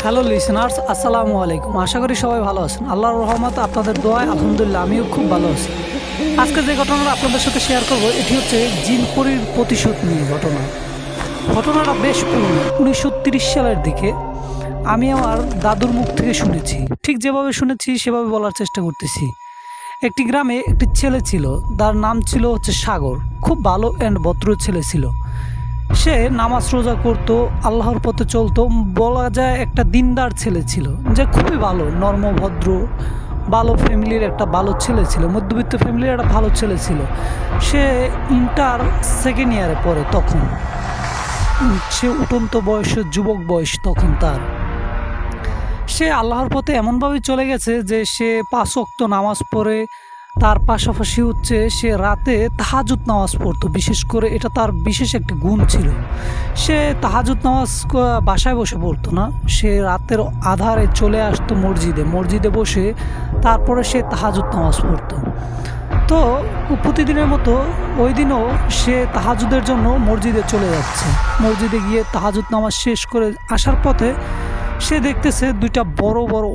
Hello listeners, আসসালামু আলাইকুম। আশা করি সবাই ভালো আছেন। আল্লাহর রহমত, আপনাদের দোয়ায় আলহামদুলিল্লাহ আমিও খুব ভালো আছি। আজকে যে ঘটনাটা আপনাদের সাথে শেয়ার করব, এটি হচ্ছে জিনপরির প্রতিশোধ নিয়ে ঘটনাটা বেশ পুরনো, 1930 সালের দিকে। আমি আমার দাদুর মুখ থেকে শুনেছি, ঠিক যেভাবে শুনেছি সেভাবে বলার চেষ্টা করতেছি। একটি গ্রামে একটি ছেলে ছিল, তার নাম ছিল হচ্ছে সাগর। খুব ভালো অ্যান্ড ভদ্র ছেলে ছিল। সে নামাজ রোজা করতো, আল্লাহর পথে চলতো, বলা যায় একটা দিনদার ছেলে ছিল, যে খুবই ভালো, নর্ম ভদ্র, ভালো ফ্যামিলির একটা ভালো ছেলে ছিল, মধ্যবিত্ত ফ্যামিলির একটা ভালো ছেলে ছিল। সে ইন্টার সেকেন্ড ইয়ারে পড়ে তখন। সে উঠন্ত বয়সের যুবক বয়স তখন তার। সে আল্লাহর পথে এমনভাবে চলে গেছে যে সে 5 ওয়াক্ত নামাজ পড়ে, তার পাশাপাশি হচ্ছে সে রাতে তাহাজ্জুদ নামাজ পড়তো। বিশেষ করে এটা তার বিশেষ একটি গুণ ছিল। সে তাহাজ্জুদ নামাজ বাসায় বসে পড়তো না, সে রাতের আধারে চলে আসতো মসজিদে বসে তারপরে সে তাহাজ্জুদ নামাজ পড়তো। তো প্রতিদিনের মতো ওই দিনও সে তাহাজ্জুদের জন্য মসজিদে চলে যাচ্ছে। মসজিদে গিয়ে তাহাজ্জুদ নামাজ শেষ করে আসার পথে সে দেখতেছে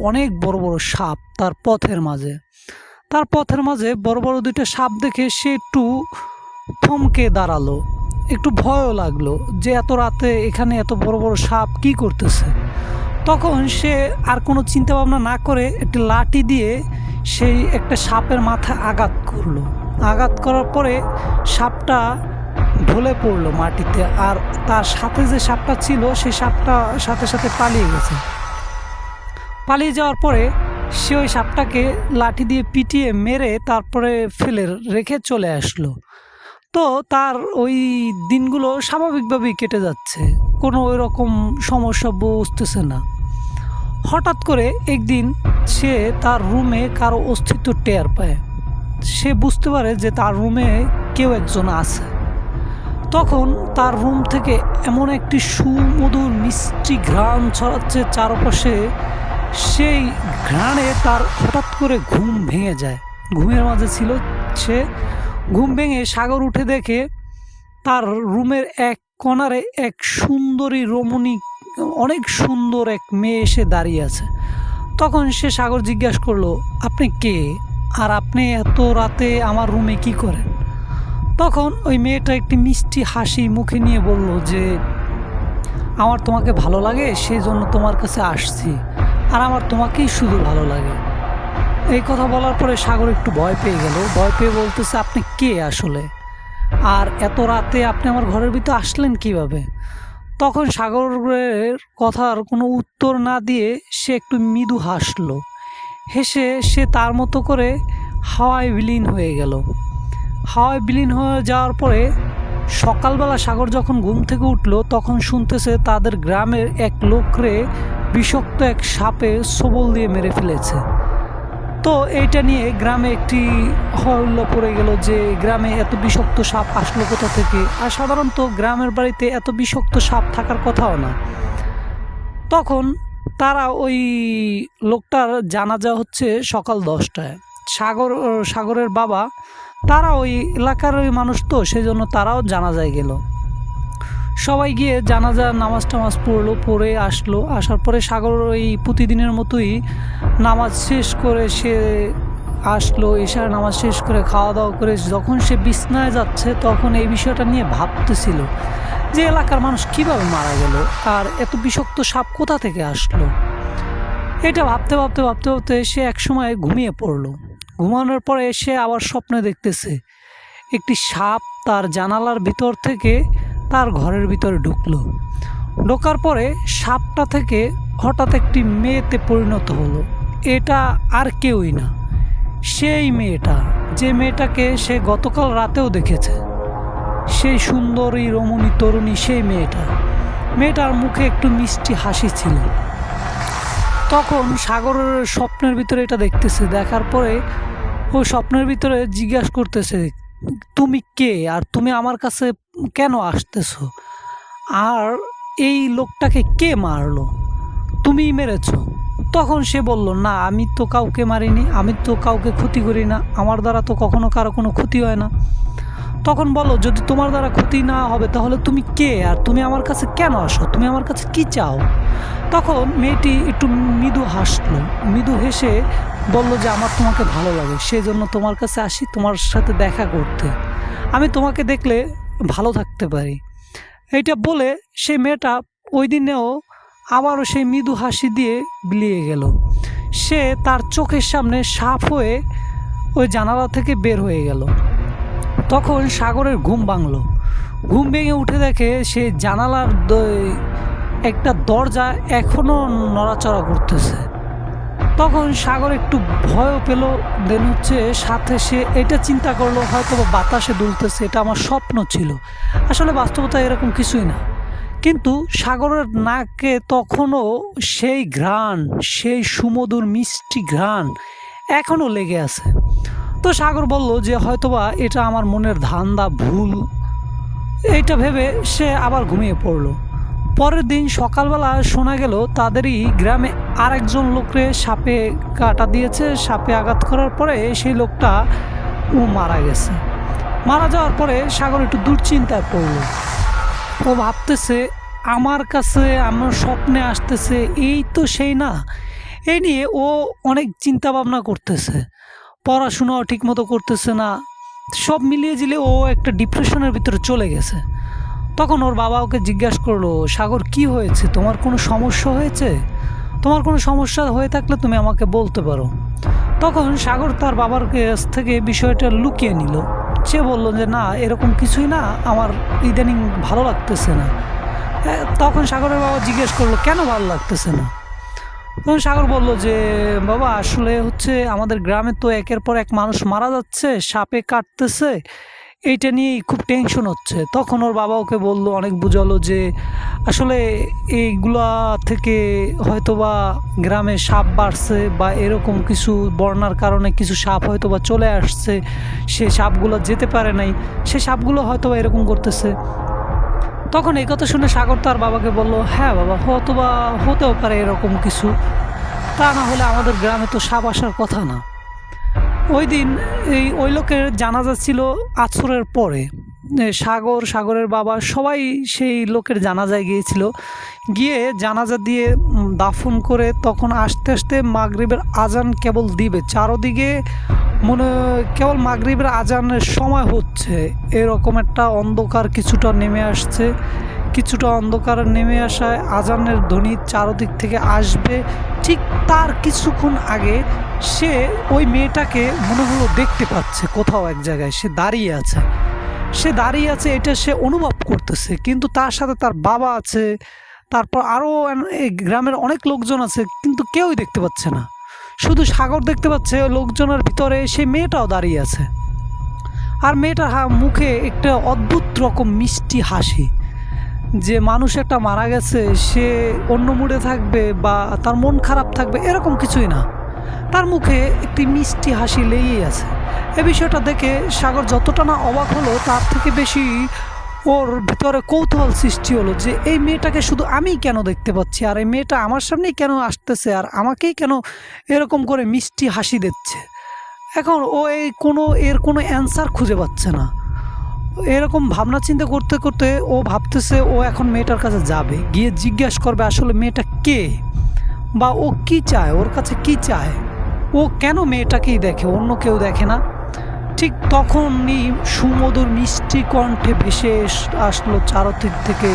অনেক বড় বড় সাপ তার পথের মাঝে বড় বড় দুইটা সাপ দেখে সে একটু থমকে দাঁড়ালো, একটু ভয়ও লাগলো যে এত রাতে এখানে এত বড় বড় সাপ কি করতেছে। তখন সে আর কোনো চিন্তা ভাবনা না করে একটি লাঠি দিয়ে সেই একটা সাপের মাথায় আঘাত করার পরে সাপটা ঢলে পড়লো মাটিতে, আর তার সাথে যে সাপটা ছিল সেই সাপটা সাথে সাথে পালিয়ে যাওয়ার পরে সে ওই সাপটাকে লাঠি দিয়ে পিটিয়ে মেরে তারপরে ফেলে রেখে চলে আসলো। তো তার ওই দিনগুলো স্বাভাবিকভাবেই কেটে যাচ্ছে, কোনো ওই রকম সমস্যা বুঝতেছে না। হঠাৎ করে একদিন সে তার রুমে কারো অস্তিত্ব টের পায়। সে বুঝতে পারে যে তার রুমে কেউ একজন আছে। তখন তার রুম থেকে এমন একটি সুমধুর মিষ্টি ঘ্রাণ ছড়াচ্ছে চারপাশে। সেই ঘ্রাণে তার হঠাৎ করে ঘুম ভেঙে যায়। ঘুমের মাঝে ছিল সে। ঘুম ভেঙে সাগর উঠে দেখে তার রুমের এক কর্নারে এক সুন্দরী রমণী, অনেক সুন্দর এক মেয়ে এসে দাঁড়িয়ে আছে। তখন সে সাগর জিজ্ঞাসা করলো, আপনি কে, আর আপনি এত রাতে আমার রুমে কি করেন? তখন ওই মেয়েটা একটি মিষ্টি হাসি মুখে নিয়ে বলল যে আমার তোমাকে ভালো লাগে, সেই জন্য তোমার কাছে আসছি, আর আমার তোমাকেই শুধু ভালো লাগে। এই কথা বলার পরে সাগর একটু ভয় পেয়ে বলতেছে, আপনি কে আসলে, আর এত রাতে আপনি আমার ঘরের ভিতরে আসলেন কিভাবে? তখন সাগরের কথার কোনো উত্তর না দিয়ে সে একটু মৃদু হাসলো। হেসে সে তার মতো করে হাওয়ায় বিলীন হয়ে গেল। হাওয়ায় বিলীন হয়ে যাওয়ার পরে সকালবেলা সাগর যখন ঘুম থেকে উঠল, তখন শুনতেছে তাদের গ্রামের এক লোকরে বিষাক্ত এক সাপে সবল দিয়ে মেরে ফেলেছে। তো এইটা নিয়ে গ্রামে একটি হল্লা পড়ে গেল যে গ্রামে এত বিষাক্ত সাপ আসলো কোথা থেকে, আর সাধারণত গ্রামের বাড়িতে এত বিষাক্ত সাপ থাকার কথাও না। তখন তারা ওই লোকটার জানাজা হচ্ছে সকাল 10টায়। সাগরের বাবা, তারা ওই এলাকার ওই মানুষ তো, সেই জন্য তারাও জানাজায় গেল। সবাই গিয়ে জানাজার নামাজ টামাজ পড়ে আসার পরে সাগর ওই প্রতিদিনের মতোই নামাজ শেষ করে সে আসলো। এশার নামাজ শেষ করে খাওয়া দাওয়া করে যখন সে বিছনায় যাচ্ছে, তখন এই বিষয়টা নিয়ে ভাবতেছিল যে এলাকার মানুষ কিভাবে মারা গেল, আর এত বিষাক্ত সাপ কোথা থেকে আসলো। এটা ভাবতে সে একসময় ঘুমিয়ে পড়লো। ঘুমানোর পরে সে আবার স্বপ্নে দেখতেছে একটি সাপ তার জানালার ভিতর থেকে তার ঘরের ভিতরে ঢোকার পরে সাপটা থেকে হঠাৎ একটি মেয়েতে পরিণত হলো। এটা আর কেউই না, সেই মেয়েটা, যে মেয়েটাকে সে গতকাল রাতেও দেখেছে, সেই সুন্দরী রমণী তরুণী, সেই মেয়েটার মুখে একটু মিষ্টি হাসি ছিল। তখন সাগরের স্বপ্নের ভিতরে এটা দেখতেছে, দেখার পরে ওই স্বপ্নের ভিতরে জিজ্ঞাসা করতেছে, তুমি কে, আর তুমি আমার কাছে কেন আসতেছো, আর এই লোকটাকে কে মারলো, তুমিই মেরেছ? তখন সে বলল, না, আমি তো কাউকে মারিনি, আমি তো কাউকে ক্ষতি করি না, আমার দ্বারা তো কখনো কারো কোনো ক্ষতি হয় না। তখন বলো, যদি তোমার দ্বারা ক্ষতি না হবে তাহলে তুমি কে, আর তুমি আমার কাছে কেন আসো, তুমি আমার কাছে কি চাও? তখন মেয়েটি একটু মৃদু হাসলো, মৃদু হেসে বলল যে আমার তোমাকে ভালো লাগে, সেজন্য তোমার কাছে আসি তোমার সাথে দেখা করতে, আমি তোমাকে দেখলে ভালো থাকতে পারি। এইটা বলে সেই মেয়েটা ওই দিনেও আবারও সেই মৃদু হাসি দিয়ে বিলিয়ে গেল। সে তার চোখের সামনে সাপ হয়ে ওই জানালা থেকে বের হয়ে গেল। তখন সাগরের ঘুম ভাঙলো। ঘুম ভেঙে উঠে দেখে সে জানালার একটা দরজা এখনো নড়াচড়া করতেছে। তখন সাগর একটু ভয়ও পেল, দেন সাথে সে এটা চিন্তা করলো হয়তো বাতাসে দুলতেছে, এটা আমার স্বপ্ন ছিল, আসলে বাস্তবতা এরকম কিছুই না। কিন্তু সাগরের নাকে তখনও সেই ঘ্রাণ, সেই সুমধুর মিষ্টি ঘ্রাণ এখনও লেগে আছে। তো সাগর বলল যে হয়তোবা এটা আমার মনের ধান্দা, ভুল, এইটা ভেবে সে আবার ঘুমিয়ে পড়ল। পরের দিন সকালবেলা শোনা গেল তাদেরই গ্রামে আরেকজন লোককে সাপে কাটা দিয়েছে। সাপে আঘাত করার পরে সেই লোকটা মারা গেছে। মারা যাওয়ার পরে সাগর একটু দুশ্চিন্তায় পড়ল। ও ভাবতেছে আমার কাছে আমার স্বপ্নে আসতেছে এই তো সেই না। এই নিয়ে ও অনেক চিন্তা ভাবনা করতেছে, পড়াশোনাও ঠিকমতো করতেছে না, সব মিলিয়ে জিলে ও একটা ডিপ্রেশনের ভিতরে চলে গেছে। তখন ওর বাবা ওকে জিজ্ঞাসা করলো, সাগর কি হয়েছে, তোমার কোনো সমস্যা হয়েছে? তোমার কোনো সমস্যা হয়ে থাকলে তুমি আমাকে বলতে পারো। তখন সাগর তার বাবার কাছ থেকে বিষয়টা লুকিয়ে নিল। সে বলল যে না, এরকম কিছুই না, আমার ইদানিং ভালো লাগতেছে না। তখন সাগরের বাবা জিজ্ঞেস করলো কেন ভালো লাগতেছে না? তখন সাগর বলল যে বাবা আসলে আমাদের গ্রামে তো একের পর এক মানুষ মারা যাচ্ছে, সাপে কাটতেছে, এইটা নিয়েই খুব টেনশন হচ্ছে। তখন ওর বাবা ওকে বললো, অনেক বুঝালো যে আসলে এইগুলা থেকে হয়তোবা গ্রামে সাপ বাড়ছে বা এরকম কিছু বন্যার কারণে কিছু সাপ হয়তোবা চলে আসছে, সে সাপগুলো যেতে পারে নাই, সে সাপগুলো হয়তোবা এরকম করতেছে। তখন এই কথা শুনে সাগর তার বাবাকে বলল, হ্যাঁ বাবা, হয়তোবা হতেও পারে এরকম কিছু, তা না হলে আমাদের গ্রামে তো সাপ আসার কথা না। ওই দিন ওই লোকের জানাজা ছিল আসরের পরে। সাগরের বাবা সবাই সেই লোকের জানাজায় গিয়েছিল। গিয়ে জানাজা দিয়ে দাফন করে তখন আস্তে আস্তে মাগরিবের আজান কেবল দিবে, চারদিকে কেবল মাগরিবের আজানের সময় হচ্ছে, এরকম একটা অন্ধকার কিছুটা নেমে আসছে। কিছুটা অন্ধকার নেমে আসায় আজানের ধ্বনি চারদিক থেকে আসবে। ঠিক তার কিছুক্ষণ আগে সে ওই মেয়েটাকে মনে হলো দেখতে পাচ্ছে কোথাও এক জায়গায়, সে দাঁড়িয়ে আছে, এটা সে অনুভব করতেছে। কিন্তু তার সাথে তার বাবা আছে, তারপর আরও গ্রামের অনেক লোকজন আছে, কিন্তু কেউই দেখতে পাচ্ছে না। শুধু সাগর দেখতে পাচ্ছে লোকজনের ভিতরে সেই মেয়েটাও দাঁড়িয়ে আছে। আর মেয়েটার মুখে একটা অদ্ভুত রকম মিষ্টি হাসি, যে মানুষ একটা মারা গেছে সে অন্য মুডে থাকবে বা তার মন খারাপ থাকবে এরকম কিছুই না, তার মুখে একটি মিষ্টি হাসি লেগেই আছে। এই বিষয়টা দেখে সাগর যতটা না অবাক হলো, তার থেকে বেশি ওর ভিতরে কৌতূহল সৃষ্টি হলো যে এই মেয়েটাকে শুধু আমি কেন দেখতে পাচ্ছি, আর এই মেয়েটা আমার সামনেই কেন আসতেছে, আর আমাকেই কেন এরকম করে মিষ্টি হাসি দিচ্ছে। এখন ও এর কোনো অ্যান্সার খুঁজে পাচ্ছে না। এরকম ভাবনা চিন্তা করতে করতে ও ভাবতেছে ও এখন মেয়েটার কাছে যাবে, গিয়ে জিজ্ঞাসা করবে আসলে মেয়েটা কে, বা ও কি চায়, ওর কাছে কি চায়, ও কেন মেয়েটাকেই দেখে, অন্য কেউ দেখে না। ঠিক তখনই সুমধুর মিষ্টি কণ্ঠে ভেসে আসলো চারদিক থেকে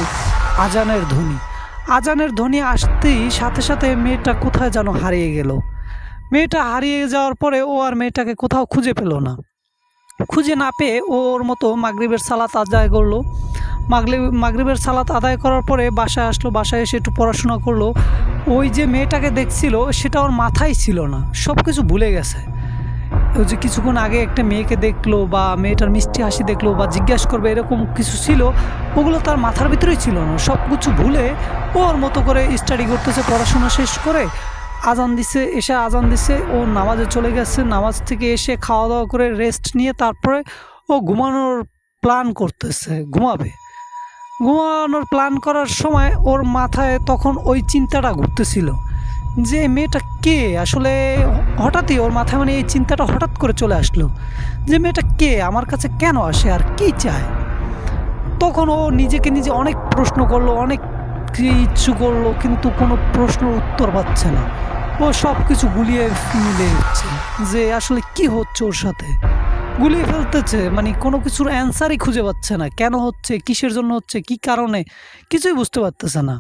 আজানের ধ্বনি আসতেই সাথে সাথে মেয়েটা কোথায় যেন হারিয়ে গেল। মেয়েটা হারিয়ে যাওয়ার পরে ও আর মেয়েটাকে কোথাও খুঁজে পেল না। খুঁজে না পেয়ে ওর মতো মাগরিবের সালাত আদায় করলো। মাগরিবের সালাত আদায় করার পরে বাসায় আসলো, বাসায় এসে একটু পড়াশোনা করলো। ওই যে মেয়েটাকে দেখছিল সেটা ওর মাথায় ছিল না, সব কিছু ভুলে গেছে। ওই যে কিছুক্ষণ আগে একটা মেয়েকে দেখলো বা মেয়েটার মিষ্টি হাসি দেখলো বা জিজ্ঞাসা করবে এরকম কিছু ছিল, ওগুলো তার মাথার ভিতরেই ছিল না। সব কিছু ভুলে ওর মতো করে স্টাডি করতেছে, পড়াশোনা শেষ করে আজান দিছে, ও নামাজে চলে গেছে। নামাজ থেকে এসে খাওয়া দাওয়া করে রেস্ট নিয়ে তারপরে ও ঘুমানোর প্ল্যান করতেছে, ঘুমানোর প্ল্যান করার সময় ওর মাথায় তখন ওই চিন্তাটা ঘুরতেছিল যে মেয়েটা কে। আসলে হঠাৎই ওর মাথায় এই চিন্তাটা হঠাৎ করে চলে আসলো যে মেয়েটা কে, আমার কাছে কেন আসে আর কি চায়। তখন ও নিজেকে নিজে অনেক প্রশ্ন করলো, অনেক কি ইচ্ছু করলো, কিন্তু কোনো প্রশ্নের উত্তর পাচ্ছে না। ও সব কিছু গুলিয়ে মিলে দিচ্ছে যে আসলে কি হচ্ছে ওর সাথে, গুলিয়ে ফেলতেছে, মানে কোনো কিছুর অ্যান্সারই খুঁজে পাচ্ছে না, কেন হচ্ছে, কিসের জন্য হচ্ছে, কি কারণে, কিছুই বুঝতে পারতেছে না।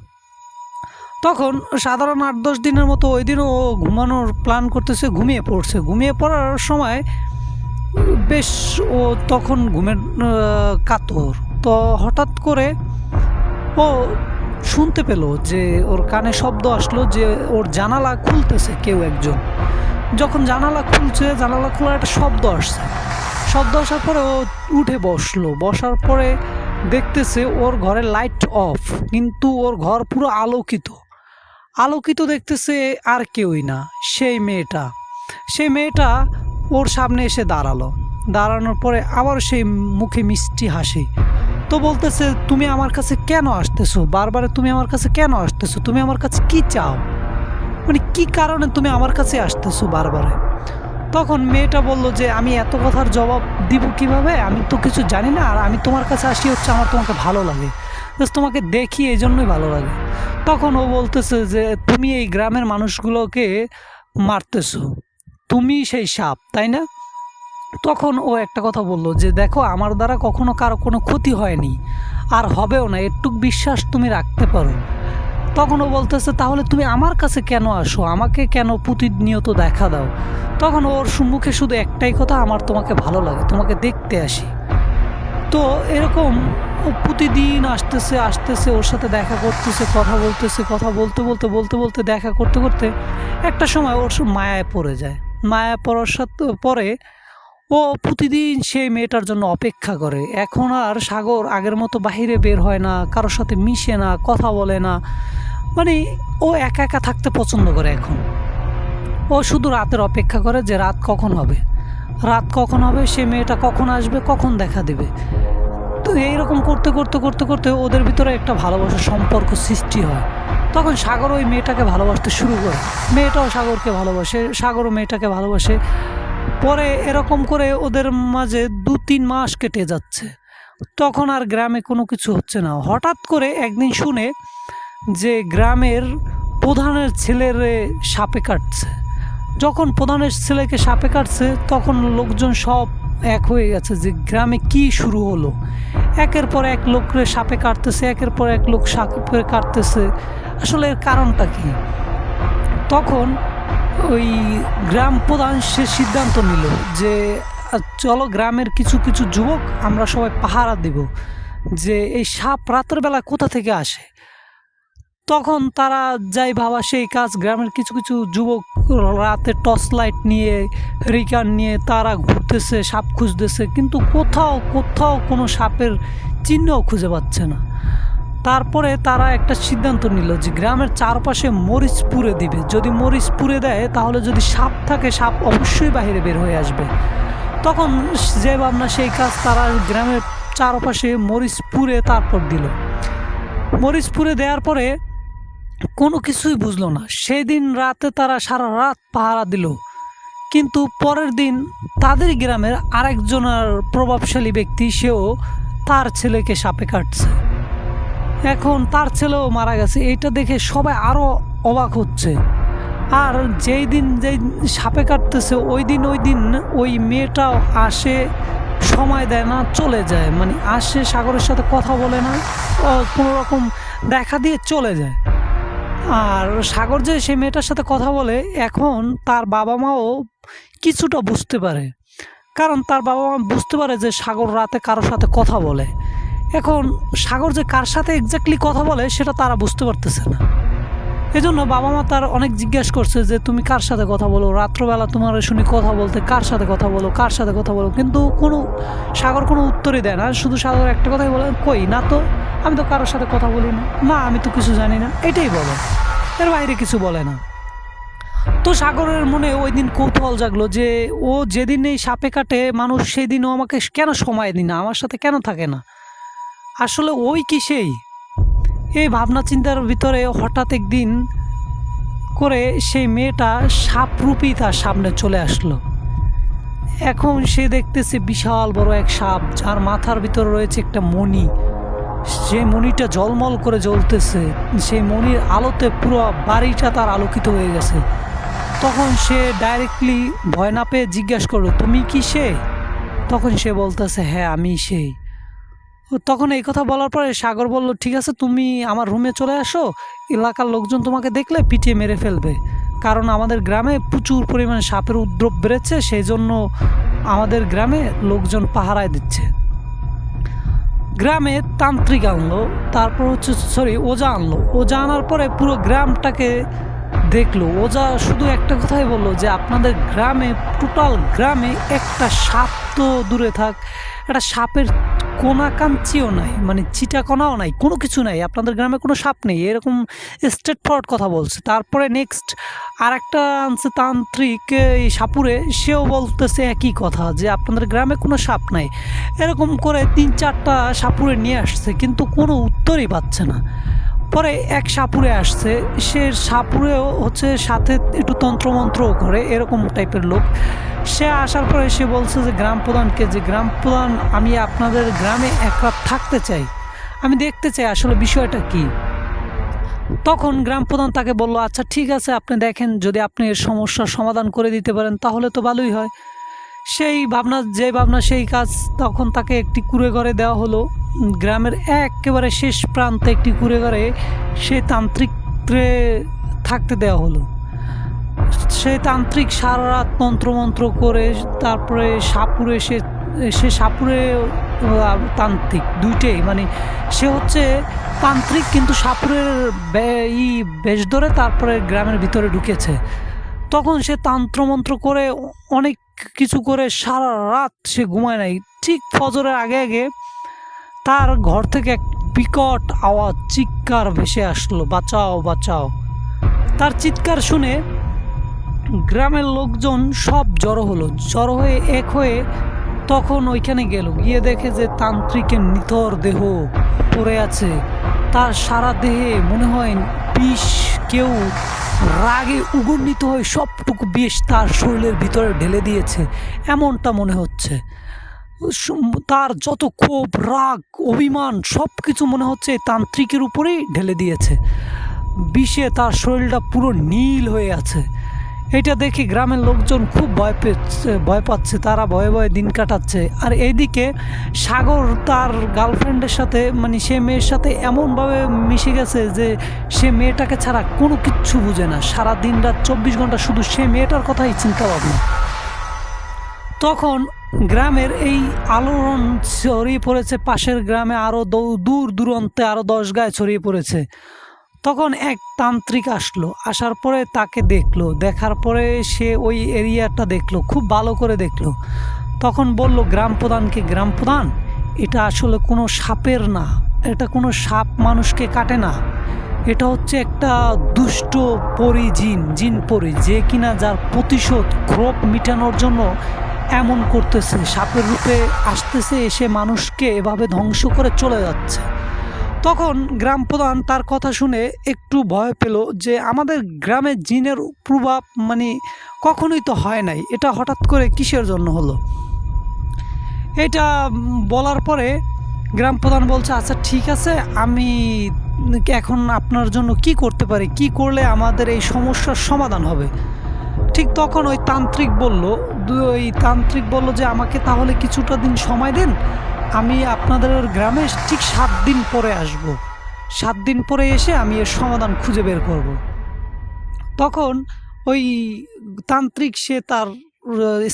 তখন সাধারণ 8-10 দিনের মতো ওই দিনও ও ঘুমানোর প্ল্যান করতেছে, ঘুমিয়ে পড়ছে। ঘুমিয়ে পড়ার সময় বেশ ও তখন ঘুমের কাতর। তো হঠাৎ করে ও শুনতে পেল যে ওর কানে শব্দ আসলো যে ওর জানালা খুলতেছে কেউ একজন। যখন জানালা খুলছে, জানালা খোলার একটা শব্দ আসছে। শব্দ আসার পরে ও উঠে বসলো। বসার পরে দেখতেছে ওর ঘরে লাইট অফ, কিন্তু ওর ঘর পুরো আলোকিত। আলোকিত দেখতেছে আর কেউই না, সেই মেয়েটা। সেই মেয়েটা ওর সামনে এসে দাঁড়ালো। দাঁড়ানোর পরে আবার সেই মুখে মিষ্টি হাসি। তো বলতেছে, তুমি আমার কাছে কেন আসতেছো বারবার, তুমি আমার কাছে কেন আসতেছো, তুমি আমার কাছে কি চাও, মানে কি কারণে তুমি আমার কাছে আসতেছো বারবার। তখন মেয়েটা বলল যে আমি এত কথার জবাব দিব কিভাবে, আমি তো কিছু জানি না, আর আমি তোমার কাছে আসি হচ্ছে আমার তোমাকে ভালো লাগে, তোমাকে দেখি এই জন্যই ভালো লাগে। তখন ও বলতেছে যে তুমি এই গ্রামের মানুষগুলোকে মারতেছো, তুমি সেই সাপ, তাই না? তখন ও একটা কথা বলল যে দেখো, আমার দ্বারা কখনো কারো কোনো ক্ষতি হয়নি, আর হবেও না, একটুক বিশ্বাস তুমি রাখতে পারো। তখন ও বলতেছে, তাহলে তুমি আমার কাছে কেন আসো, আমাকে কেন প্রতিনিয়ত দেখা দাও? তখন ওর মুখে শুধু একটাই কথা, আমার তোমাকে ভালো লাগে, তোমাকে দেখতে আসি। তো এরকম ও প্রতিদিন আসতেছে আসতেছে, ওর সাথে দেখা করতেছে, কথা বলতেছে, কথা বলতে বলতে বলতে বলতে দেখা করতে করতে একটা সময় ওর মায়ায় পড়ে যায়। মায়ায় পড়ার সাথে পরে ও প্রতিদিন সেই মেয়েটার জন্য অপেক্ষা করে। এখন আর সাগর আগের মতো বাহিরে বের হয় না, কারোর সাথে মিশে না, কথা বলে না, মানে ও একা একা থাকতে পছন্দ করে। এখন ও শুধু রাতের অপেক্ষা করে যে রাত কখন হবে, রাত কখন হবে, সে মেয়েটা কখন আসবে, কখন দেখা দেবে। তো এইরকম করতে করতে করতে করতে ওদের ভিতরে একটা ভালোবাসার সম্পর্ক সৃষ্টি হয়। তখন সাগর ওই মেয়েটাকে ভালোবাসতে শুরু করে, মেয়েটাও সাগরকে ভালোবাসে, সাগরও মেয়েটাকে ভালোবাসে। পরে এরকম করে ওদের মাঝে 2-3 মাস কেটে যাচ্ছে। তখন আর গ্রামে কোনো কিছু হচ্ছে না। হঠাৎ করে একদিন শুনে যে গ্রামের প্রধানের ছেলের সাপে কাটছে। যখন প্রধানের ছেলেকে সাপে কাটছে, তখন লোকজন সব এক হয়ে গেছে যে গ্রামে কি শুরু হলো। একের পর এক লোককে সাপে কাটতেছে, একের পর এক লোক সাপে কাটতেছে, আসলে এর কারণটা কি? তখন ওই গ্রাম প্রধান সে সিদ্ধান্ত নিল যে চলো গ্রামের কিছু কিছু যুবক আমরা সবাই পাহারা দেব, যে এই সাপ রাতের বেলা কোথা থেকে আসে। তখন তারা যাই ভাবা সেই কাজ, গ্রামের কিছু কিছু যুবক রাতে টর্চ লাইট নিয়ে, রিকার নিয়ে তারা ঘুরতেছে, সাপ খুঁজতেছে, কিন্তু কোথাও কোথাও কোনো সাপের চিহ্নও খুঁজে পাচ্ছে না। তারপরে তারা একটা সিদ্ধান্ত নিল যে গ্রামের চারপাশে মরিচ পুড়ে দিবে। যদি মরিচ পুড়ে দেয়, তাহলে যদি সাপ থাকে, সাপ অবশ্যই বাইরে বের হয়ে আসবে। তখন যে ভাবনা সেই কাজ, তারা গ্রামের চারপাশে মরিচ পুড়ে তারপর দিল। মরিচ পুড়ে দেওয়ার পরে কোনো কিছুই বুঝলো না। সেই দিন রাতে তারা সারা রাত পাহারা দিল, কিন্তু পরের দিন তাদের গ্রামের আরেকজনের প্রভাবশালী ব্যক্তি, সেও তার ছেলেকে সাপে কাটছে। এখন তার ছেলেও মারা গেছে। এইটা দেখে সবাই আরও অবাক হচ্ছে। আর যেই দিন যেই সাপে কাটতেছে, ওই দিন ওই মেয়েটাও আসে, সময় দেয় না, চলে যায়, মানে আসে, সাগরের সাথে কথা বলে না, কোনো রকম দেখা দিয়ে চলে যায়। আর সাগর যে সেই মেয়েটার সাথে কথা বলে, এখন তার বাবা মাও কিছুটা বুঝতে পারে, কারণ তার বাবা মা বুঝতে পারে যে সাগর রাতে কারোর সাথে কথা বলে। এখন সাগর যে কার সাথে এক্স্যাক্টলি কথা বলে সেটা তারা বুঝতে পারতেছে না। এজন্য বাবা মা তার অনেক জিজ্ঞেস করছে যে তুমি কার সাথে কথা বলো, রাত্রবেলা তোমার শুনি কথা বলতে, কার সাথে কথা বলো, কার সাথে কথা বলো, কিন্তু সাগর কোনো উত্তরই দেয় না। শুধু সাগর একটা কথাই বলে, কই না তো, আমি তো কারোর সাথে কথা বলি না, না আমি তো কিছু জানি না, এটাই বলে, এর বাইরে কিছু বলে না। তো সাগরের মনে ওই দিন কৌতূহল জাগলো যে ও যেদিন এই সাপে কাটে মানুষ, সেই দিনও আমাকে কেন সময় দিই না, আমার সাথে কেন থাকে না, আসলে ওই কি সেই? এই ভাবনা চিন্তার ভিতরে হঠাৎ একদিন করে সেই মেয়েটা সাপরূপী তার সামনে চলে আসলো। এখন সে দেখতেছে বিশাল বড় এক সাপ, যার মাথার ভিতরে রয়েছে একটা মণি। সেই মণিটা ঝলমল করে জ্বলতেছে, সেই মণির আলোতে পুরো বাড়িটা তার আলোকিত হয়ে গেছে। তখন সে ডাইরেক্টলি ভয় না পেয়ে জিজ্ঞাসা করলো, তুমি কি সে? তখন সে বলতেছে, হ্যাঁ আমি সেই। তখন এই কথা বলার পরে সাগর বলল, ঠিক আছে তুমি আমার রুমে চলে আসো, এলাকার লোকজন তোমাকে দেখলে পিটিয়ে মেরে ফেলবে, কারণ আমাদের গ্রামে প্রচুর পরিমাণে সাপের উপদ্রব বেড়েছে, সেই জন্য আমাদের গ্রামে লোকজন পাহারায় দিচ্ছে। গ্রামে তান্ত্রিক আনলো, তারপর ওজা আনলো। ওজা আনার পরে পুরো গ্রামটাকে দেখলো। ওজা শুধু একটা কথাই বললো যে আপনাদের গ্রামে, টোটাল গ্রামে একটা সাপ তো দূরে থাক, একটা সাপের কোনা কাঞ্চিও নাই, মানে চিটা কোনাও নাই, কোনো কিছু নাই, আপনাদের গ্রামে কোনো সাপ নেই, এরকম স্ট্রেট ফরওয়ার্ড কথা বলছে। তারপরে নেক্সট আর একটা আনছে তান্ত্রিক এই সাপুরে, সেও বলতেছে একই কথা যে আপনাদের গ্রামে কোনো সাপ নাই। এরকম করে 3-4টা সাপুরে নিয়ে আসছে, কিন্তু কোনো উত্তরই পাচ্ছে না। পরে এক সাপুরে আসছে, সে সাপুরেও সাথে একটু তন্ত্রমন্ত্রও করে, এরকম টাইপের লোক। সে আসার পরে সে বলছে যে গ্রাম প্রধানকে, যে গ্রাম প্রধান আমি আপনাদের গ্রামে এক রাত থাকতে চাই, আমি দেখতে চাই আসলে বিষয়টা কি। তখন গ্রাম প্রধান তাকে বলল, আচ্ছা ঠিক আছে আপনি দেখেন, যদি আপনি এর সমস্যার সমাধান করে দিতে পারেন তাহলে তো ভালোই হয়। সেই ভাবনা সেই কাজ। তখন তাকে একটি কুঁড়ে ঘরে দেওয়া হলো, গ্রামের একেবারে শেষ প্রান্তে একটি কুঁড়ে ঘরে সে তান্ত্রিককে থাকতে দেওয়া হলো। সেই তান্ত্রিক সারা রাত তন্ত্রমন্ত্র করে, তারপরে সে সাপুরে তান্ত্রিক দুইটাই, মানে সে তান্ত্রিক কিন্তু সাপুরের বেশ ধরে তারপরে গ্রামের ভিতরে ঢুকেছে। তখন সে তন্ত্রমন্ত্র করে অনেক কিছু করে সারা রাত সে ঘুমায় নাই। ঠিক ফজরের আগে আগে তার ঘর থেকে এক বিকট আওয়াজ, চিৎকার ভেসে আসলো, বাঁচাও বাঁচাও। তার চিৎকার শুনে গ্রামের লোকজন সব জড়ো হয়ে এক হয়ে তখন ওইখানে গেল, গিয়ে দেখে যে তান্ত্রিকের নিথর দেহ পড়ে আছে। তার সারা দেহে মনে হয় বিষ, কেউ রাগে উগন্নিত হয়ে সবটুকু বিষ তার শরীরের ভিতরে ঢেলে দিয়েছে, এমনটা মনে হচ্ছে। তার যত ক্ষোভ, রাগ, অভিমান সব কিছু মনে হচ্ছে তান্ত্রিকের উপরেই ঢেলে দিয়েছে। বিষে তার শরীরটা পুরো নীল হয়ে আছে। এটা দেখে গ্রামের লোকজন খুব ভয় পাচ্ছে, তারা ভয়ে ভয়ে দিন কাটাচ্ছে। আর এইদিকে সাগর তার গার্লফ্রেন্ডের সাথে, মানে সে মেয়ের সাথে এমনভাবে মিশে গেছে যে সে মেয়েটাকে ছাড়া কোনো কিচ্ছু বুঝে না, সারা দিন রাত 24 ঘন্টা শুধু সে মেয়েটার কথাই চিন্তা ভাবনা। তখন গ্রামের এই আলোড়ন ছড়িয়ে পড়েছে পাশের গ্রামে, আরও দূর দূরান্তে আরও 10 গায়ে ছড়িয়ে পড়েছে। তখন এক তান্ত্রিক আসলো, আসার পরে তাকে দেখলো, দেখার পরে সে ওই এরিয়াটা দেখলো, খুব ভালো করে দেখলো। তখন বলল গ্রাম প্রধানকে, গ্রাম প্রধান এটা আসলে কোনো সাপের না, এটা কোনো সাপ মানুষকে কাটে না, এটা একটা দুষ্ট পরি, জিন পরি, যে কিনা যার প্রতিশোধ ক্ষোভ মিটানোর জন্য এমন করতেছে, সাপের রূপে আসতেছে, এসে মানুষকে এভাবে ধ্বংস করে চলে যাচ্ছে। তখন গ্রাম প্রধান তার কথা শুনে একটু ভয় পেল যে আমাদের গ্রামে জিনের প্রভাব মানে কখনোই তো হয় নাই, এটা হঠাৎ করে কিসের জন্য হলো। এটা বলার পরে গ্রাম প্রধান বলছে, আচ্ছা ঠিক আছে, আমি এখন আপনার জন্য কি করতে পারি, কি করলে আমাদের এই সমস্যার সমাধান হবে। ঠিক তখন ওই তান্ত্রিক বলল যে আমাকে তাহলে কিছুটা দিন সময় দেন, আমি আপনাদের গ্রামে ঠিক 7 দিন পরে আসব, 7 দিন পরে এসে আমি এর সমাধান খুঁজে বের করব। তখন ওই তান্ত্রিক সে তার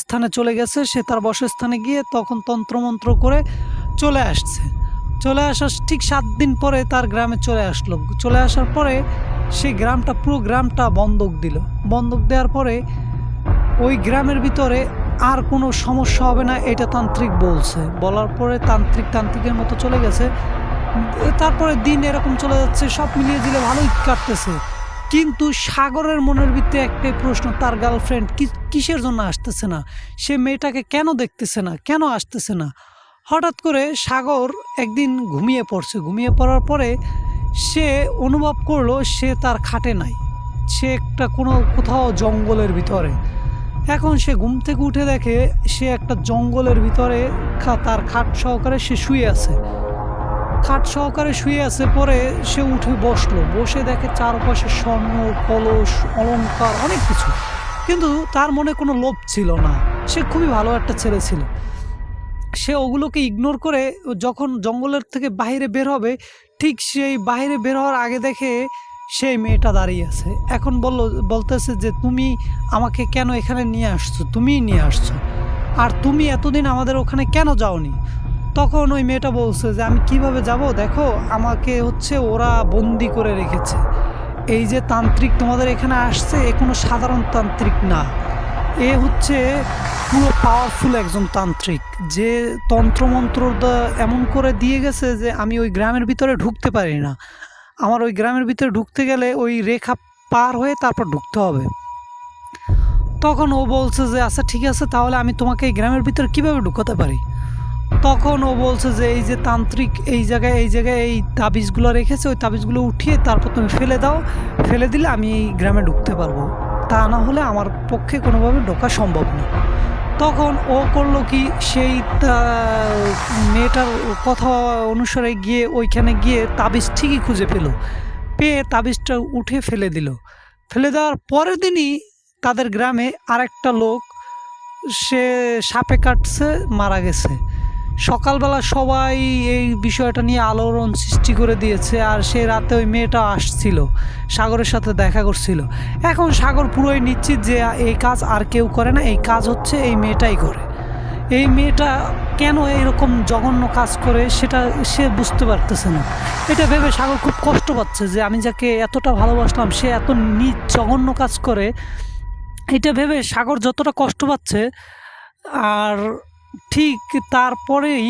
স্থানে চলে গেছে, সে তার বসস্থানে গিয়ে তখন তন্ত্রমন্ত্র করে চলে আসার ঠিক 7 দিন পরে তার গ্রামে চলে আসার পরে সেই পুরো গ্রামটা বন্ধক দেওয়ার পরে ওই গ্রামের ভিতরে আর কোনো সমস্যা হবে না, এটা তান্ত্রিক বলার পরে তান্ত্রিকের মতো চলে গেছে। তারপরে দিন এরকম চলে যাচ্ছে, সব মিলিয়ে দিলে ভালোই কাটতেছে। কিন্তু সাগরের মনের ভিতরে একটাই প্রশ্ন, তার গার্লফ্রেন্ড কিসের জন্য আসতেছে না, সে মেয়েটাকে কেন দেখতেছে না, কেন আসতেছে না। হঠাৎ করে সাগর একদিন ঘুমিয়ে পড়ার পরে সে অনুভব করলো সে তার খাটে নাই, সে কোথাও জঙ্গলের ভিতরে। এখন সে ঘুম থেকে উঠে দেখে সে একটা জঙ্গলের ভিতরে তার খাট সহকারে সে শুয়ে আছে। খাট সহকারে শুয়ে আছে। পরে সে উঠে বসলো, বসে দেখে চারপাশে স্বর্ণ, কলস, অলংকার অনেক কিছু, কিন্তু তার মনে কোনো লোভ ছিল না। সে খুবই ভালো একটা ছেলে ছিল। সে ওগুলোকে ইগনোর করে যখন জঙ্গলের থেকে বাইরে বের হবে, ঠিক সেই বাইরে বের হওয়ার আগে দেখে সেই মেয়েটা দাঁড়িয়ে আছে। এখন বলতেছে যে তুমি আমাকে কেন এখানে নিয়ে আসছো, তুমিই নিয়ে আসছো, আর তুমি এতদিন আমাদের ওখানে কেন যাওনি? তখন ওই মেয়েটা বলছে যে আমি কিভাবে যাব, দেখো আমাকে হচ্ছে ওরা বন্দি করে রেখেছে। এই যে তান্ত্রিক তোমাদের এখানে আসছে, এ কোনো সাধারণ তান্ত্রিক না, এ হচ্ছে পুরো পাওয়ারফুল একজন তান্ত্রিক, যে তন্ত্রমন্ত্র এমন করে দিয়ে গেছে যে আমি ওই গ্রামের ভিতরে ঢুকতে পারি না। আমার ওই গ্রামের ভিতরে ঢুকতে গেলে ওই রেখা পার হয়ে তারপর ঢুকতে হবে। তখন ও বলছে যে আচ্ছা ঠিক আছে, তাহলে আমি তোমাকে এই গ্রামের ভিতরে কিভাবে ঢুকাতে পারি? তখন ও বলছে যে এই যে তান্ত্রিক এই জায়গায় এই তাবিজগুলো রেখেছে, ওই তাবিজগুলো উঠিয়ে তারপর তুমি ফেলে দাও, ফেলে দিলে আমি এই গ্রামে ঢুকতে পারবো, তা না হলে আমার পক্ষে কোনোভাবে ঢোকা সম্ভব না। তখন ও করলো কি, সেই মেয়েটার কথা অনুসারে গিয়ে ওইখানে গিয়ে তাবিজ ঠিকই খুঁজে পেয়ে তাবিজটা উঠে ফেলে দিল। ফেলে দেওয়ার পরের দিনই তাদের গ্রামে আরেকটা লোক, সে সাপে কাটছে, মারা গেছে। সকালবেলা সবাই এই বিষয়টা নিয়ে আলোড়ন সৃষ্টি করে দিয়েছে। আর সে রাতে ওই মেয়েটা আসছিল, সাগরের সাথে দেখা করছিল। এখন সাগর পুরোই নিশ্চিত যে এই কাজ আর কেউ করে না, এই কাজ হচ্ছে এই মেয়েটাই করে। এই মেয়েটা কেন এরকম জঘন্য কাজ করে সেটা সে বুঝতে পারতেছে না। এটা ভেবে সাগর খুব কষ্ট পাচ্ছে যে আমি যাকে এতটা ভালোবাসলাম সে এত জঘন্য কাজ করে। এটা ভেবে সাগর যতটা কষ্ট পাচ্ছে, আর ঠিক তারপরেই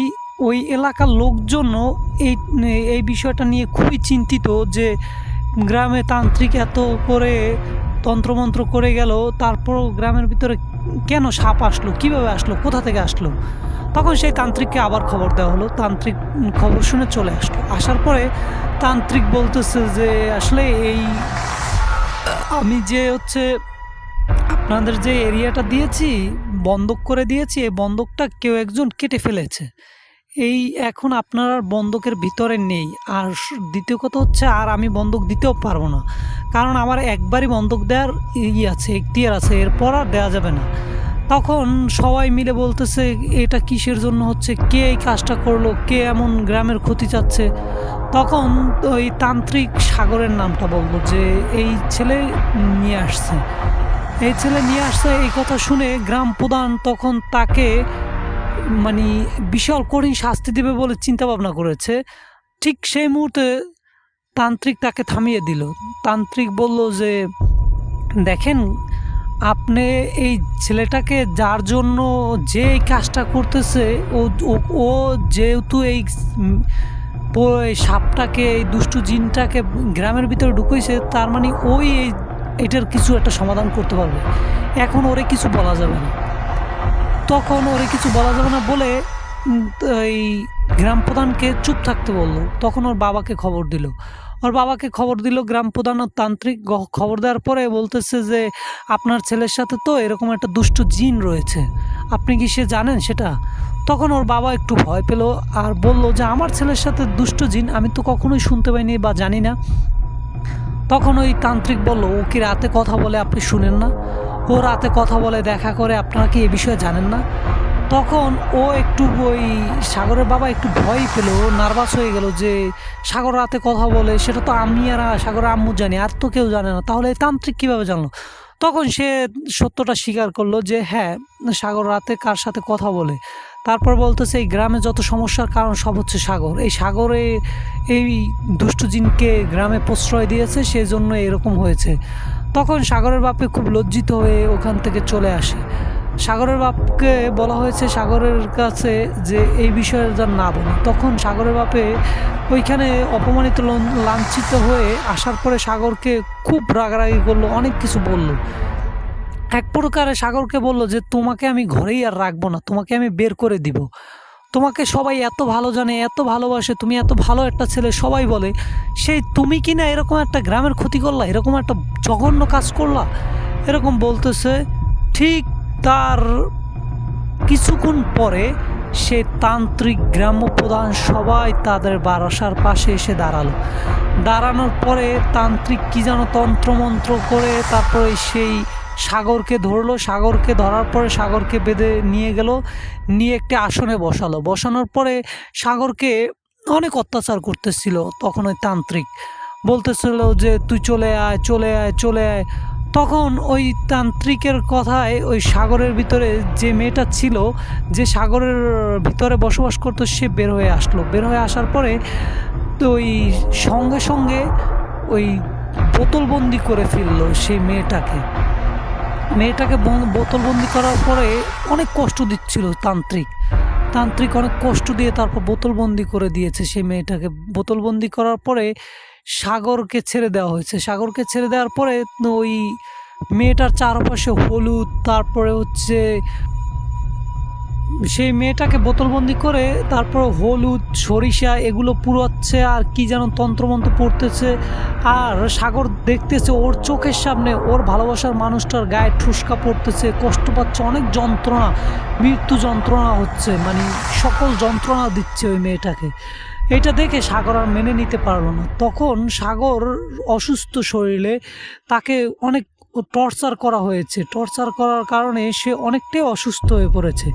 ওই এলাকার লোকজনও এই এই বিষয়টা নিয়ে খুবই চিন্তিত যে গ্রামে তান্ত্রিক এত করে তন্ত্রমন্ত্র করে গেল, তারপরও গ্রামের ভিতরে কেন সাপ আসলো, কিভাবে আসলো, কোথা থেকে আসলো? তখন সেই তান্ত্রিককে আবার খবর দেওয়া হলো। তান্ত্রিক খবর শুনে চলে আসলো। আসার পরে তান্ত্রিক বলতেছে যে আসলে এই আমি যে হচ্ছে আপনাদের যে এরিয়াটা দিয়েছি, বন্ধক করে দিয়েছি, এই বন্ধকটা কেউ একজন কেটে ফেলেছে। এই এখন আপনার আর বন্ধকের ভিতরে নেই। আর দ্বিতীয় কথা হচ্ছে আর আমি বন্ধক দিতেও পারবো না, কারণ আমার একবারই বন্ধক দেওয়ার আছে, এখতিয়ার আছে, এরপর আর দেওয়া যাবে না। তখন সবাই মিলে বলতেছে এটা কিসের জন্য হচ্ছে, কে এই কাজটা করলো, কে এমন গ্রামের ক্ষতি চাচ্ছে? তখন ওই তান্ত্রিক সাগরের নামটা বলল যে এই ছেলে নিয়ে আসছে, এই ছেলে নিয়ে আসছে। এই কথা শুনে গ্রাম প্রধান তখন তাকে মানে বিশাল কঠিন শাস্তি দেবে বলে চিন্তা ভাবনা করেছে। ঠিক সেই মুহূর্তে তান্ত্রিক তাকে থামিয়ে দিল। তান্ত্রিক বলল যে দেখেন, আপনি এই ছেলেটাকে যার জন্য যে এই কাজটা করতেছে, ও ও- ও যেহেতু এই সাপটাকে, এই দুষ্টু জিনটাকে গ্রামের ভিতরে ঢুকেছে, তার মানে ওই এটার কিছু একটা সমাধান করতে পারবে। এখন ওরে কিছু বলা যাবে না। তখন ওরে কিছু বলা যাবে না বলে এই গ্রাম প্রধানকে চুপ থাকতে বললো। তখন ওর বাবাকে খবর দিল। গ্রাম প্রধান ও তান্ত্রিক খবর দেওয়ার পরে বলতেছে যে আপনার ছেলের সাথে তো এরকম একটা দুষ্ট জিন রয়েছে, আপনি কি সে জানেন সেটা? তখন ওর বাবা একটু ভয় পেল আর বলল যে আমার ছেলের সাথে দুষ্ট জিন আমি তো কখনোই শুনতে পাইনি বা জানি না। তখন ওই তান্ত্রিক বলল, ও কি রাতে কথা বলে আপনি শুনেন না? ও রাতে কথা বলে, দেখা করে, আপনারা কি এ বিষয়ে জানেন না? তখন ও একটু ওই সাগরের বাবা একটু ভয় পেল, নার্ভাস হয়ে গেল যে সাগর রাতে কথা বলে, সেটা তো আমি আর সাগরের আম্মু জানি, আর তো কেউ জানে না, তাহলে এই তান্ত্রিক কীভাবে জানলো? তখন সে সত্যটা স্বীকার করলো যে হ্যাঁ, সাগর রাতে কার সাথে কথা বলে। তারপর বলতেছে এই গ্রামে যত সমস্যার কারণ সব হচ্ছে সাগর। এই সাগরে এই দুষ্টু জিনকে গ্রামে প্রশ্রয় দিয়েছে, সেই জন্য এরকম হয়েছে। তখন সাগরের বাপে খুব লজ্জিত হয়ে ওখান থেকে চলে আসে। সাগরের বাপকে বলা হয়েছে সাগরের কাছে যে এই বিষয়ে যেন না বলে। তখন সাগরের বাপে ওইখানে অপমানিত লাঞ্ছিত হয়ে আসার পরে সাগরকে খুব রাগারাগি করলো, অনেক কিছু বলল। এক প্রকারে সাগরকে বলল যে তোমাকে আমি ঘরেই আর রাখবো না, তোমাকে আমি বের করে দিব। তোমাকে সবাই এত ভালো জানে, এত ভালোবাসে, তুমি এত ভালো একটা ছেলে সবাই বলে, সেই তুমি কি না এরকম একটা গ্রামের ক্ষতি করলা, এরকম একটা জঘন্য কাজ করলা, এরকম বলতেছে। ঠিক তার কিছুক্ষণ পরে সে তান্ত্রিক গ্রাম্য প্রধান সবাই তাদের বাসার পাশে এসে দাঁড়ানোর পরে তান্ত্রিক কী যেন তন্ত্রমন্ত্র করে তারপরে সেই সাগরকে ধরলো। সাগরকে ধরার পরে সাগরকে বেঁধে নিয়ে গেল, নিয়ে একটি আসনে বসানোর পরে সাগরকে অনেক অত্যাচার করতেছিল। তখন ওই তান্ত্রিক বলতেছিল যে তুই চলে আয় চলে আয় চলে আয়। তখন ওই তান্ত্রিকের কথায় ওই সাগরের ভিতরে যে মেয়েটা ছিল, যে সাগরের ভিতরে বসবাস করতো, সে বের হয়ে আসলো। বের হয়ে আসার পরে তো ওই সঙ্গে সঙ্গে ওই বোতলবন্দি করে ফেললো সেই মেয়েটাকে। বোতলবন্দি করার পরে অনেক কষ্ট দিচ্ছিল তান্ত্রিক অনেক কষ্ট দিয়ে তারপর বোতলবন্দি করে দিয়েছে সেই মেয়েটাকে। বোতলবন্দি করার পরে সাগরকে ছেড়ে দেওয়া হয়েছে। সাগরকে ছেড়ে দেওয়ার পরে ওই মেয়েটার চারপাশে হলুদ, তারপরে হচ্ছে সেই মেয়েটাকে বোতলবন্দি করে তারপর হলুদ সরিষা এগুলো পুরোচ্ছে, আর কি যেন তন্ত্রমন্ত্র পড়তেছে। আর সাগর দেখতেছে ওর চোখের সামনে ওর ভালোবাসার মানুষটার গায়ে ঠুসকা পড়তেছে, কষ্ট পাচ্ছে, অনেক যন্ত্রণা, মৃত্যু যন্ত্রণা হচ্ছে, মানে সকল যন্ত্রণা দিচ্ছে ওই মেয়েটাকে। এটা দেখে সাগর আর মেনে নিতে পারলো না। তখন সাগর অসুস্থ শরীরে, তাকে অনেক টর্চার করা হয়েছে। টর্চার করার কারণে সে অনেকটাই অসুস্থ হয়ে পড়েছে।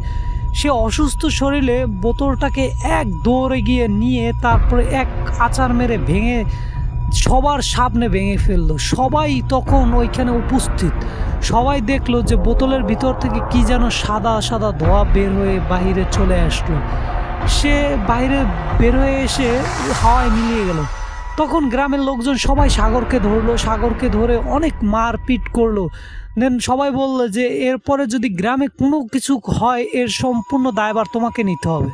সে অসুস্থ শরীরে বোতলটাকে এক দৌড়ে গিয়ে নিয়ে তারপরে এক আছাড় মেরে ভেঙে সবার সামনে ভেঙে ফেললো। সবাই তখন ওইখানে উপস্থিত। সবাই দেখলো যে বোতলের ভিতর থেকে কি যেন সাদা সাদা ধোঁয়া বের হয়ে বাহিরে চলে আসলো। সে বাইরে বের হয়ে এসে হাওয়ায় মিলিয়ে গেল। তখন গ্রামের লোকজন সবাই সাগরকে ধরলো, সাগরকে ধরে অনেক মারপিট করলো। দেন সবাই বললো যে এরপরে যদি গ্রামে কোনো কিছু হয় এর সম্পূর্ণ দায়ভার তোমাকে নিতে হবে।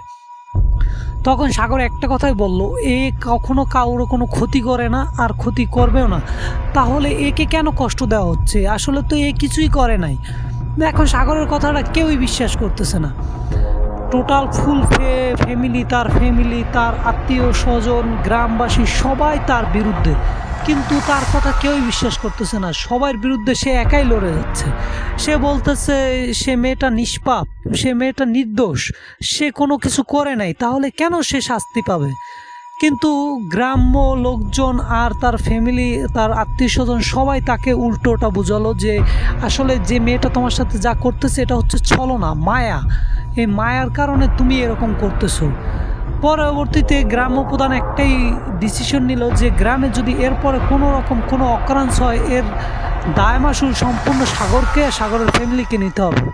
তখন সাগর একটা কথাই বলল, এ কখনো কারোর কোনো ক্ষতি করে না আর ক্ষতি করবেও না, তাহলে একে কেন কষ্ট দেওয়া হচ্ছে? আসলে তো এ কিছুই করে নাই। এখন সাগরের কথাটা কেউই বিশ্বাস করতেছে না। টোটাল ফুল ফ্যামিলি, তার আত্মীয় স্বজন, গ্রামবাসী সবাই তার বিরুদ্ধে, কিন্তু তার কথা কেউই বিশ্বাস করতেছে না। সবার বিরুদ্ধে সে একাই লড়ে যাচ্ছে। সে বলতেছে সে মেয়েটা নিষ্পাপ, সে মেয়েটা নির্দোষ, সে কোনো কিছু করে নাই, তাহলে কেন সে শাস্তি পাবে? কিন্তু গ্রাম্য লোকজন আর তার ফ্যামিলি, তার আত্মীয় স্বজন সবাই তাকে উল্টোটা বুঝালো যে আসলে যে মেয়েটা তোমার সাথে যা করতেছে এটা হচ্ছে ছলনা, মায়া। এই মায়ার কারণে তুমি এরকম করতেছো। পরবর্তীতে গ্রাম্য প্রধান একটাই ডিসিশন নিল যে গ্রামে যদি এরপরে কোনো রকম কোনো অকারেন্স হয় এর দায় মাসুল সম্পূর্ণ সাগরকে, সাগরের ফ্যামিলিকে নিতে হবে।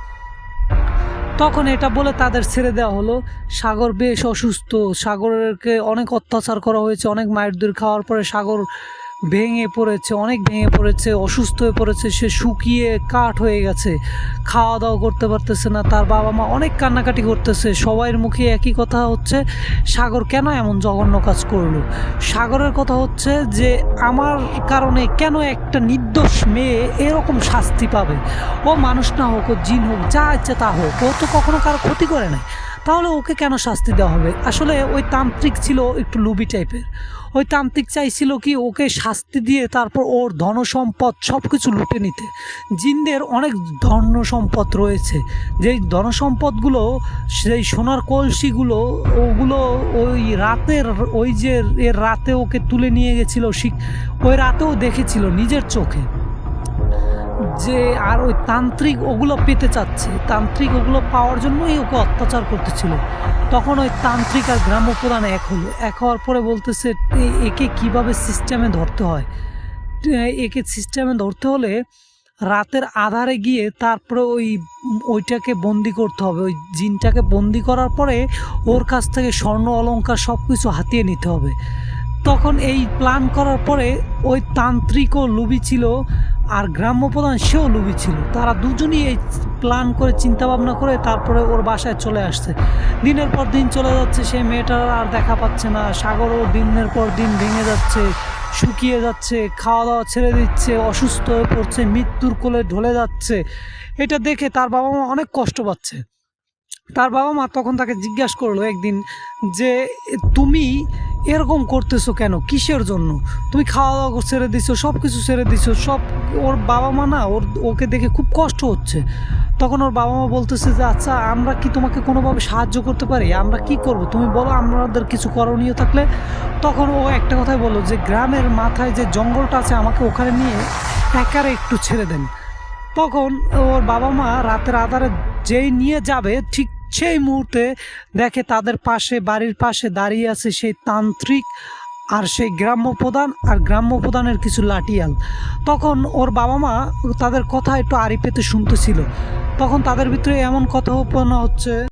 তখন এটা বলে তাদের ছেড়ে দেওয়া হলো। সাগর বেশ অসুস্থ, সাগরকে অনেক অত্যাচার করা হয়েছে, অনেক মায়ের দূর খাওয়ার পরে সাগর অনেক ভেঙে পড়েছে, অসুস্থ হয়ে পড়েছে। সে শুকিয়ে কাঠ হয়ে গেছে, খাওয়া দাওয়া করতে পারতেছে না। তার বাবা মা অনেক কান্নাকাটি করতেছে। সবাইয়ের মুখে একই কথা হচ্ছে, সাগর কেন এমন জঘন্য কাজ করলো? সাগরের কথা হচ্ছে যে আমার কারণে কেন একটা নির্দোষ মেয়ে এরকম শাস্তি পাবে? ও মানুষ না হোক, ও জিন হোক, যা ইচ্ছে তা হোক, ও তো কখনো কারো ক্ষতি করে নাই, তাহলে ওকে কেন শাস্তি দেওয়া হবে? আসলে ওই তান্ত্রিক ছিল একটু লুবি টাইপের। ওই তান্ত্রিক চাইছিল কি ওকে শাস্তি দিয়ে তারপর ওর ধনসম্পদ সব কিছু লুটে নিতে। জিনদের অনেক ধনসম্পদ রয়েছে, যেই ধনসম্পদগুলো, সেই সোনার কলসিগুলো, ওগুলো ওই রাতের ওই যে এর রাতে ওকে তুলে নিয়ে গেছিল, ওই রাতেও দেখেছিল নিজের চোখে যে, আর ওই তান্ত্রিক ওগুলো পেতে চাচ্ছে, তান্ত্রিক ওগুলো পাওয়ার জন্যই ওকে অত্যাচার করতেছিল। তখন ওই তান্ত্রিক আর গ্রাম্য প্রধান এক হওয়ার পরে বলতেছে একে কিভাবে সিস্টেমে ধরতে হয়। একে সিস্টেমে ধরতে হলে রাতের আধারে গিয়ে তারপরে ওইটাকে বন্দি করতে হবে। ওই জিনটাকে বন্দি করার পরে ওর কাছ থেকে স্বর্ণ অলংকার সব কিছু হাতিয়ে নিতে হবে। তখন এই প্ল্যান করার পরে ওই তান্ত্রিকও লুবি ছিল আর গ্রাম্য প্রধান সেও লুবি ছিল। তারা দুজনই এই প্ল্যান করে চিন্তা ভাবনা করে তারপরে ওর বাসায় চলে আসছে। দিনের পর দিন চলে যাচ্ছে, সেই মেয়েটার আর দেখা পাচ্ছে না। সাগরও দিনের পর দিন ভেঙে যাচ্ছে, শুকিয়ে যাচ্ছে, খাওয়া দাওয়া ছেড়ে দিচ্ছে, অসুস্থ হয়ে পড়ছে, মৃত্যুর কোলে ঢলে যাচ্ছে। এটা দেখে তার বাবা মা অনেক কষ্ট পাচ্ছে। তার বাবা মা তখন তাকে জিজ্ঞাসা করলো একদিন যে তুমি এরকম করতেছো কেন, কিসের জন্য? তুমি খাওয়া দাওয়া ছেড়ে দিছো, সব কিছু ছেড়ে দিছো, সব। ওর বাবা মা না ওকে দেখে খুব কষ্ট হচ্ছে। তখন ওর বাবা মা বলতেছে যে আচ্ছা আমরা কি তোমাকে কোনোভাবে সাহায্য করতে পারি, আমরা কি করব তুমি বলো, আমাদের কিছু করণীয় থাকলে। তখন ও একটা কথাই বললো যে গ্রামের মাথায় যে জঙ্গলটা আছে আমাকে ওখানে নিয়ে একারে একটু ছেড়ে দেন। তখন ওর বাবা মা রাতের আধারে যেই নিয়ে যাবে ঠিক সেই মুহূর্তে দেখে তাদের পাশে, বাড়ির পাশে দাঁড়িয়ে আছে সেই তান্ত্রিক আর সেই গ্রাম্য প্রধান আর গ্রাম্য প্রধানের কিছু লাঠিয়াল। তখন ওর বাবা মা তাদের কথা একটু আড়ি পেতে শুনতেছিল। তখন তাদের ভিতরে এমন কথোপকথন হচ্ছে